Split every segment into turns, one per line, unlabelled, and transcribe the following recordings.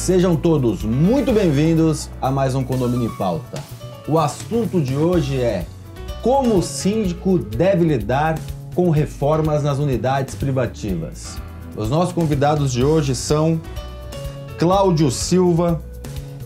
Sejam todos muito bem-vindos a mais um Condomínio em Pauta. O assunto de hoje é como o síndico deve lidar com reformas nas unidades privativas. Os nossos convidados de hoje são Cláudio Silva,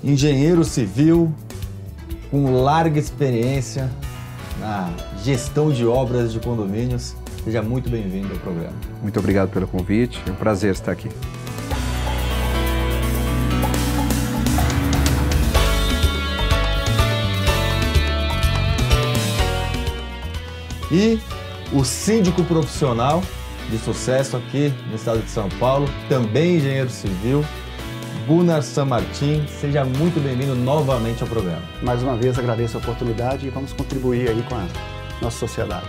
engenheiro civil com larga experiência na gestão de obras de condomínios. Seja muito bem-vindo ao programa.
Muito obrigado pelo convite, é um prazer estar aqui.
E o síndico profissional de sucesso aqui no estado de São Paulo, também engenheiro civil, Gunnar San Martin. Seja muito bem-vindo novamente ao programa.
Mais uma vez agradeço a oportunidade e vamos contribuir aí com a nossa sociedade.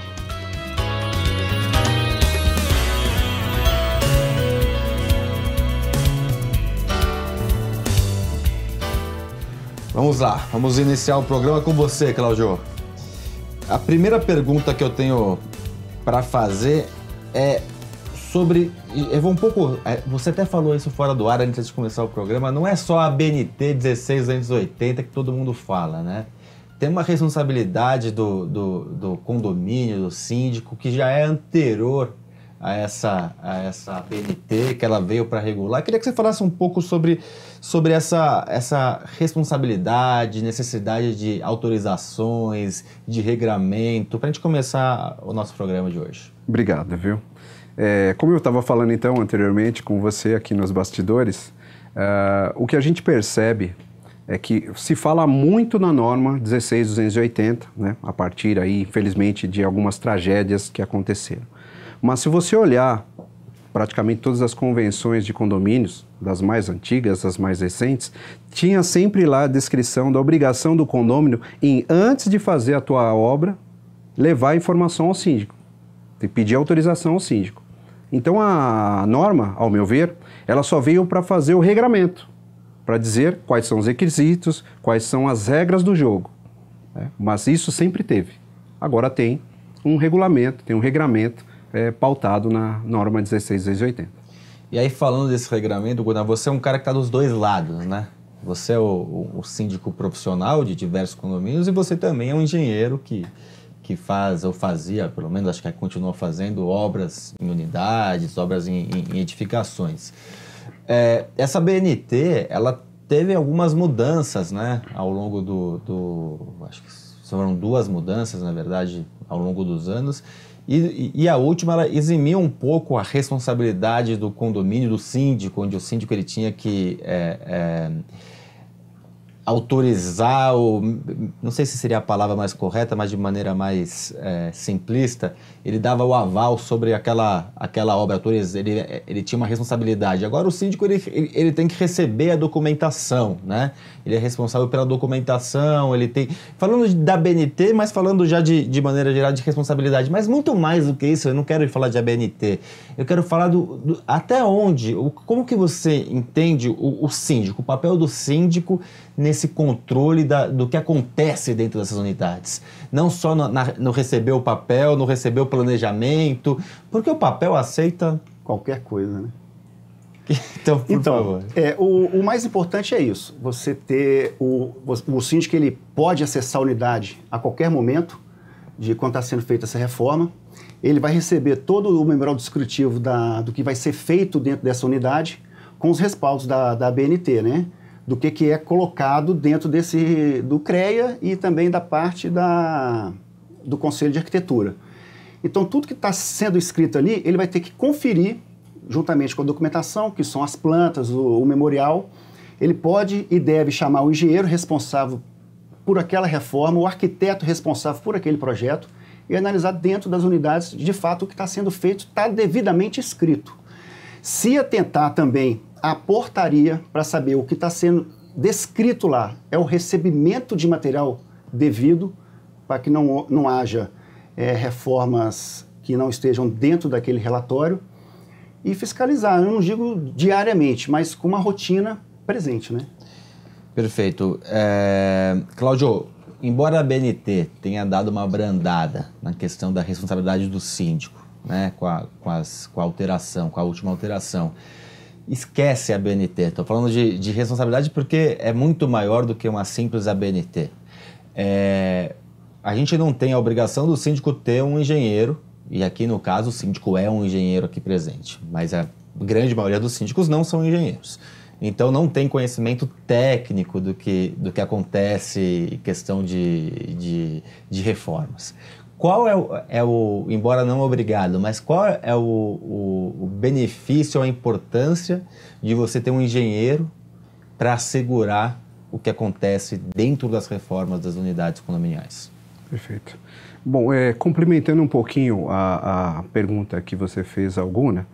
Vamos lá, vamos iniciar o programa com você, Cláudio. A primeira pergunta que eu tenho para fazer é sobre... Eu vou um pouco... Você até falou isso fora do ar antes de começar o programa. Não é só a BNT 16280 que todo mundo fala, né? Tem uma responsabilidade do condomínio, do síndico, que já é anterior a essa BNT, que ela veio para regular. Queria que você falasse um pouco sobre essa responsabilidade, necessidade de autorizações, de regramento, para a gente começar o nosso programa de hoje.
Obrigado, viu? Como eu estava falando então anteriormente com você aqui nos bastidores, o que a gente percebe é que se fala muito na norma 16280, né, a partir aí, infelizmente, de algumas tragédias que aconteceram. Mas se você olhar praticamente todas as convenções de condomínios, das mais antigas, das mais recentes, tinha sempre lá a descrição da obrigação do condômino em, antes de fazer a tua obra, levar a informação ao síndico, e pedir autorização ao síndico. Então a norma, ao meu ver, ela só veio para fazer o regramento, para dizer quais são os requisitos, quais são as regras do jogo. Né? Mas isso sempre teve. Agora tem um regulamento, tem um regramento pautado na norma 16280.
E aí, falando desse regramento, Gunnar, você é um cara que está dos dois lados, né? Você é o síndico profissional de diversos condomínios e você também é um engenheiro que faz, ou fazia, pelo menos acho que continua fazendo, obras em unidades, obras em edificações. Essa BNT, ela teve algumas mudanças, né? Ao longo acho que foram duas mudanças, na verdade, ao longo dos anos. E a última, ela eximiu um pouco a responsabilidade do condomínio, do síndico, onde o síndico ele tinha que autorizar, não sei se seria a palavra mais correta, mas de maneira mais simplista, ele dava o aval sobre aquela obra, ele tinha uma responsabilidade. Agora o síndico ele tem que receber a documentação, né? Ele é responsável pela documentação, ele tem... Falando da BNT, mas falando já de maneira geral de responsabilidade, mas muito mais do que isso, eu não quero falar de ABNT, eu quero falar até onde, como que você entende o síndico, o papel do síndico nesse controle do que acontece dentro dessas unidades. Não só no receber o papel, no receber o planejamento, porque o papel aceita...
Qualquer coisa, né?
Então, por favor.
O mais importante é isso, você ter... O síndico ele pode acessar a unidade a qualquer momento de quando está sendo feita essa reforma. Ele vai receber todo o memorial descritivo do que vai ser feito dentro dessa unidade com os respaldos da BNT, né? Do que é colocado dentro do CREA e também da parte do Conselho de Arquitetura. Então, tudo que está sendo escrito ali, ele vai ter que conferir, juntamente com a documentação, que são as plantas, o memorial. Ele pode e deve chamar o engenheiro responsável por aquela reforma, o arquiteto responsável por aquele projeto, e analisar dentro das unidades, de fato, o que está sendo feito está devidamente escrito. Se atentar também à portaria para saber o que está sendo descrito lá, é o recebimento de material devido, para que não haja reformas que não estejam dentro daquele relatório, e fiscalizar, eu não digo diariamente, mas com uma rotina presente, né?
Perfeito. Cláudio, embora a BNT tenha dado uma abrandada na questão da responsabilidade do síndico, né, com a última alteração, esquece a ABNT. Estou falando de responsabilidade porque é muito maior do que uma simples ABNT. A gente não tem a obrigação do síndico ter um engenheiro, e aqui no caso o síndico é um engenheiro aqui presente, mas a grande maioria dos síndicos não são engenheiros. Então não tem conhecimento técnico do que acontece em questão de reformas. Qual embora não obrigado, mas qual é o benefício ou a importância de você ter um engenheiro para assegurar o que acontece dentro das reformas das unidades condominiais?
Perfeito. Bom, complementando um pouquinho a pergunta que você fez, Alguna,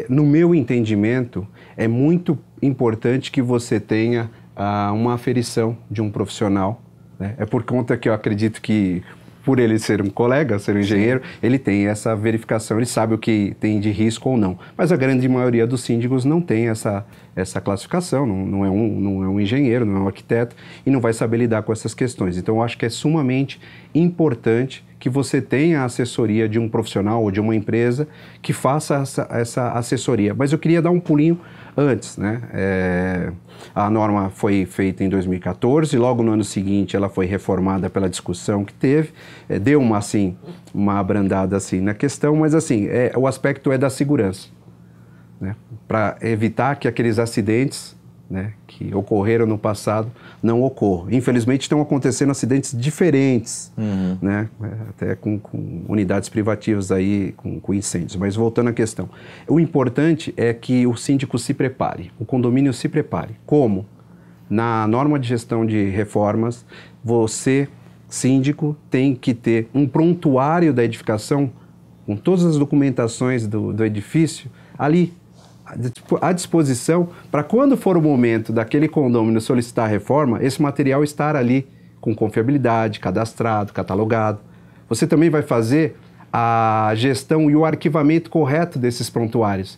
no meu entendimento, é muito importante que você tenha uma aferição de um profissional, né? É por conta que eu acredito que, por ele ser um colega, ser um engenheiro, ele tem essa verificação, ele sabe o que tem de risco ou não. Mas a grande maioria dos síndicos não tem essa classificação, não é um engenheiro, não é um arquiteto e não vai saber lidar com essas questões. Então, eu acho que é sumamente importante que você tenha a assessoria de um profissional ou de uma empresa que faça essa assessoria. Mas eu queria dar um pulinho antes, né? A norma foi feita em 2014, logo no ano seguinte ela foi reformada pela discussão que teve, deu uma abrandada assim na questão, mas assim, o aspecto é da segurança, né? Para evitar que aqueles acidentes, né, que ocorreram no passado não ocorram. Infelizmente estão acontecendo acidentes diferentes, né, até com unidades privativas aí, com incêndios. Mas voltando à questão, o importante é que o síndico se prepare, o condomínio se prepare. Como? Na norma de gestão de reformas, você, síndico, tem que ter um prontuário da edificação com todas as documentações do edifício ali à disposição para quando for o momento daquele condomínio solicitar a reforma, esse material estar ali com confiabilidade, cadastrado, catalogado. Você também vai fazer a gestão e o arquivamento correto desses prontuários,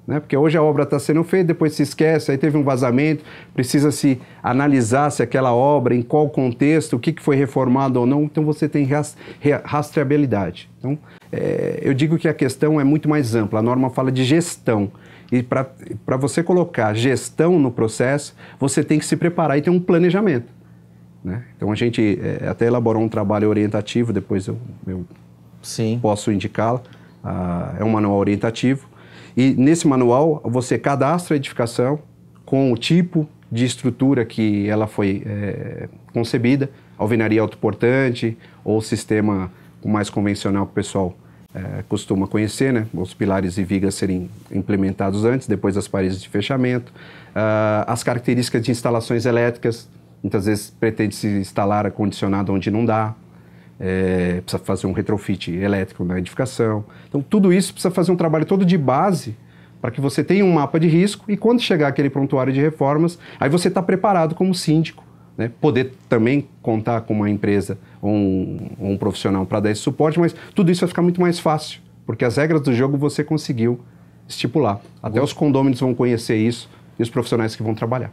né? Porque hoje a obra está sendo feita, depois se esquece, aí teve um vazamento, precisa se analisar se aquela obra, em qual contexto, o que foi reformado ou não, então você tem rastreabilidade. Então, eu digo que a questão é muito mais ampla, a norma fala de gestão. E para você colocar gestão no processo, você tem que se preparar e ter um planejamento, né? Então a gente até elaborou um trabalho orientativo, depois eu
Sim.
posso indicá-lo, é um manual orientativo. E nesse manual você cadastra a edificação com o tipo de estrutura que ela foi concebida, alvenaria autoportante ou sistema mais convencional que o pessoal costuma conhecer, né? Os pilares e vigas serem implementados antes, depois as paredes de fechamento, as características de instalações elétricas, muitas vezes pretende-se instalar ar-condicionado onde não dá, precisa fazer um retrofit elétrico na edificação. Então, tudo isso precisa fazer um trabalho todo de base para que você tenha um mapa de risco e quando chegar aquele prontuário de reformas, aí você está preparado como síndico, né? Poder também contar com uma empresa ou um profissional para dar esse suporte, mas tudo isso vai ficar muito mais fácil, porque as regras do jogo você conseguiu estipular. Até os condôminos vão conhecer isso e os profissionais que vão trabalhar.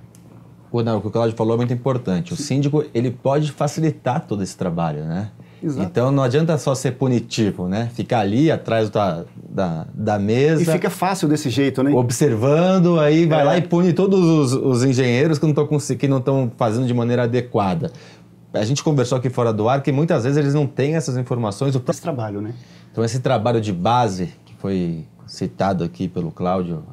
O que o Cláudio falou é muito importante. O síndico, ele pode facilitar todo esse trabalho, né?
Exato.
Então não adianta só ser punitivo, né? Ficar ali atrás da mesa.
E fica fácil desse jeito, né?
Observando, aí vai lá e pune todos os engenheiros que não estão fazendo de maneira adequada. A gente conversou aqui fora do ar que muitas vezes eles não têm essas informações.
Esse trabalho, né?
Então esse trabalho de base, que foi citado aqui pelo Cláudio,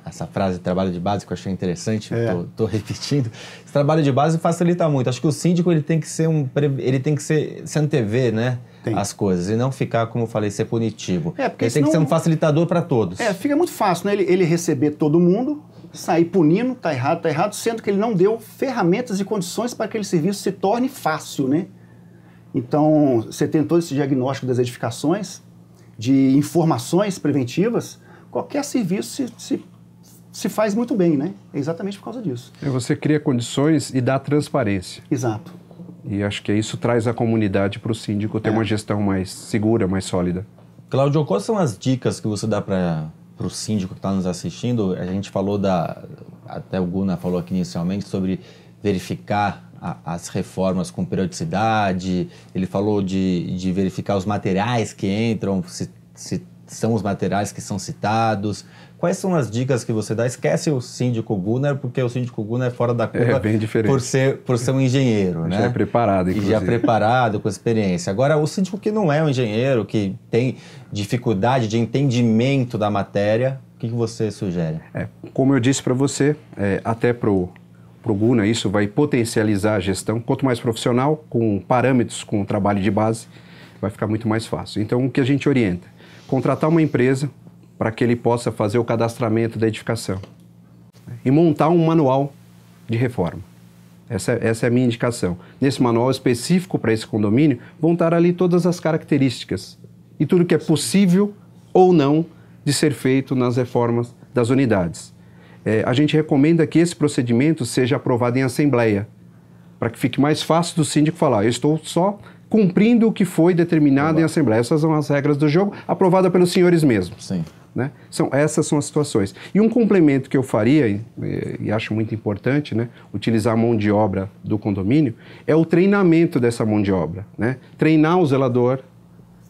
essa frase trabalho de base que eu achei interessante, estou repetindo. Esse trabalho de base facilita muito. Acho que o síndico ele tem que se antever, né, as coisas e não ficar, como eu falei, ser punitivo.
Porque
ele tem que ser um facilitador para todos.
Fica muito fácil, né? Ele receber todo mundo, sair punindo, tá errado, sendo que ele não deu ferramentas e condições para que aquele serviço se torne fácil, né? Então, você tem todo esse diagnóstico das edificações, de informações preventivas, qualquer serviço se faz muito bem, né? É exatamente por causa disso.
Você cria condições e dá transparência.
Exato.
E acho que isso traz a comunidade para o síndico ter uma gestão mais segura, mais sólida.
Cláudio, quais são as dicas que você dá para o síndico que está nos assistindo? A gente falou até o Guna falou aqui inicialmente sobre verificar as reformas com periodicidade, ele falou de verificar os materiais que entram, se são os materiais que são citados. Quais são as dicas que você dá? Esquece o síndico Gunnar, porque o síndico Gunnar é fora da curva.
É bem diferente.
Por ser um engenheiro, né?
Já é preparado, inclusive.
E já preparado, com experiência. Agora, o síndico que não é um engenheiro, que tem dificuldade de entendimento da matéria, o que você sugere?
Como eu disse para você, até para o Gunnar, isso vai potencializar a gestão. Quanto mais profissional, com parâmetros, com trabalho de base, vai ficar muito mais fácil. Então, o que a gente orienta? Contratar uma empresa para que ele possa fazer o cadastramento da edificação e montar um manual de reforma. Essa é a minha indicação. Nesse manual específico para esse condomínio, vão estar ali todas as características e tudo que é possível ou não de ser feito nas reformas das unidades. A gente recomenda que esse procedimento seja aprovado em assembleia, para que fique mais fácil do síndico falar, eu estou só cumprindo o que foi determinado em assembleia. Essas são as regras do jogo, aprovada pelos senhores mesmos.
Sim.
Né? Essas são as situações. E um complemento que eu faria, e acho muito importante, né, utilizar a mão de obra do condomínio, é o treinamento dessa mão de obra. Né? Treinar o zelador,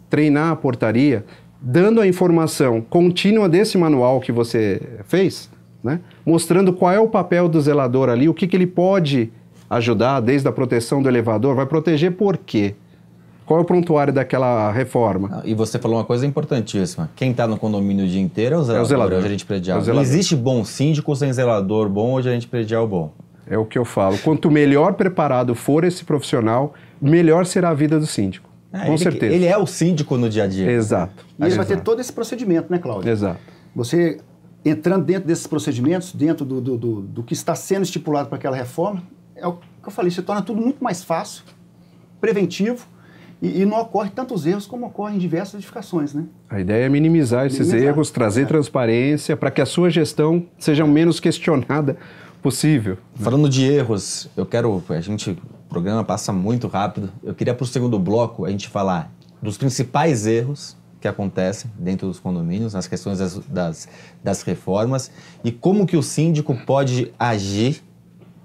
treinar a portaria, dando a informação contínua desse manual que você fez, né? Mostrando qual é o papel do zelador ali, o que ele pode ajudar, desde a proteção do elevador, vai proteger por quê? Qual é o prontuário daquela reforma?
E você falou uma coisa importantíssima. Quem está no condomínio o dia inteiro é o zelador, o gerente predial. Não existe bom síndico sem zelador bom ou gerente predial bom.
É o que eu falo. Quanto melhor preparado for esse profissional, melhor será a vida do síndico. Com certeza.
Ele é o síndico no dia a dia.
Exato.
E ele vai ter todo esse procedimento, né, Cláudio?
Exato.
Você entrando dentro desses procedimentos, dentro do que está sendo estipulado para aquela reforma, é o que eu falei, se torna tudo muito mais fácil, preventivo, e não ocorre tantos erros como ocorrem em diversas edificações, né?
A ideia é minimizar esses erros, trazer transparência para que a sua gestão seja o menos questionada possível.
Falando de erros, o programa passa muito rápido, eu queria para o segundo bloco a gente falar dos principais erros que acontecem dentro dos condomínios, nas questões das reformas, e como que o síndico pode agir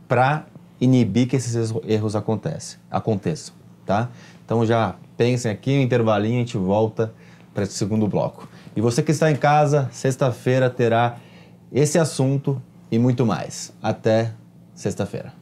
para inibir que esses erros aconteçam, tá? Então já pensem aqui, um intervalinho, a gente volta para esse segundo bloco. E você que está em casa, sexta-feira terá esse assunto e muito mais. Até sexta-feira.